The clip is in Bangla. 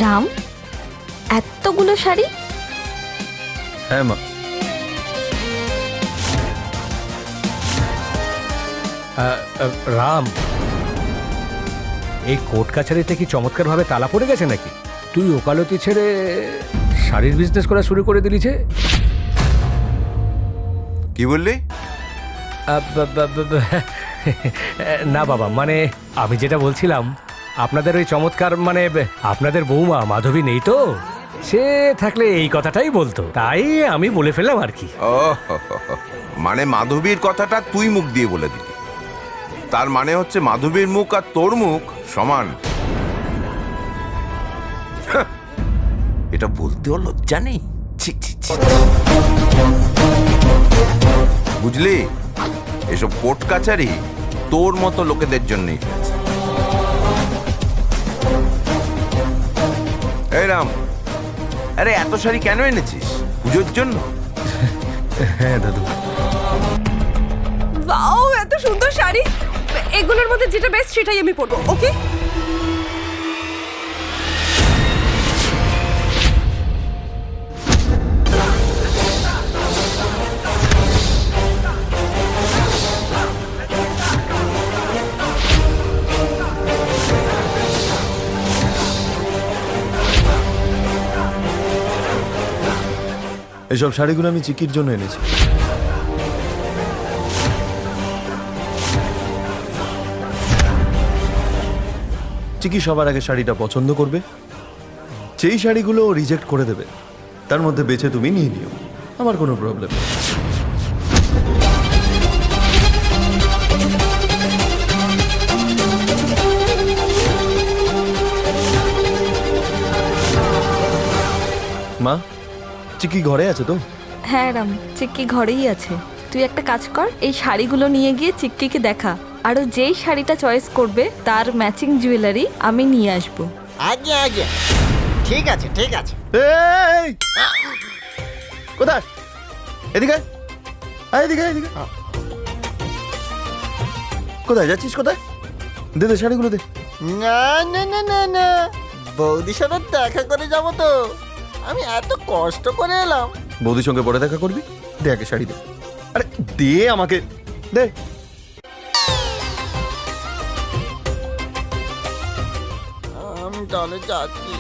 রাম, এতগুলো শাড়ি? হ্যাঁ মা। রাম, এই কোর্ট কাছারিতে কি চমৎকারভাবে তালা পড়ে গেছে নাকি? তুই ওকালতি ছেড়ে শাড়ির বিজনেস করা শুরু করে দিলি যে? কি বললি? না বাবা, মানে আমি যেটা বলছিলাম, আপনাদের ওই চমৎকার মানে আপনাদের বৌমা মাধবী নেই তো, সে থাকলে এই কথাটাই বলতো, তাই আমি বলে ফেললাম আর কি। ও মানে মাধবীর কথাটা তুই মুখ দিয়ে বলে দিলি, তার মানে হচ্ছে মাধবীর মুখ আর তোর মুখ সমান। হাহ, এটা বলতেও লজ্জা নেই। ছি, ছি, ছি। বুঝলি, এসব কোর্ট কাছারি তোর মতো লোকেদের জন্যই হয়েছে। এই রাম, আরে এত শাড়ি কেন এনেছিস? পুজোর জন্য? হ্যাঁ দাদু। ওয়াও, এত সুন্দর শাড়ি! এগুলোর মধ্যে যেটা বেস্ট সেটাই আমি পরবো, ওকে? এসব শাড়িগুলো আমি চিকির জন্য এনেছি। চিকি সবার আগে শাড়িটা পছন্দ করবে, যেই শাড়িগুলো রিজেক্ট করে দেবে তার মধ্যে বেছে তুমি নিয়ে নিও, আমার কোনো প্রবলেম নেই। মা, চিকি ঘরে আছে তো? হ্যাঁ রাম, চিক্কি ঘরেই আছে। তুই একটা কাজ কর, এই শাড়িগুলো নিয়ে গিয়ে চিক্কিকে দেখা, আরও যেই শাড়িটা চয়েস করবে তার ম্যাচিং জুয়েলারি আমি নিয়ে আসবো। আগে আগে, ঠিক আছে ঠিক আছে। এই কোথায়? এদিকে আয়, এদিকে এদিকে। কোথায় যাচ্ছিস? কোথায়? দে দে শাড়িগুলো দে। না না না না না, বৌদির সাথে দেখা করে যাব তো, আমি এত কষ্ট করে এলাম। বৌদির সঙ্গে পরে দেখা করবি? দে আগে শাড়ি দে। আরে দে আমাকে, দে। আমি তাহলে যাচ্ছি।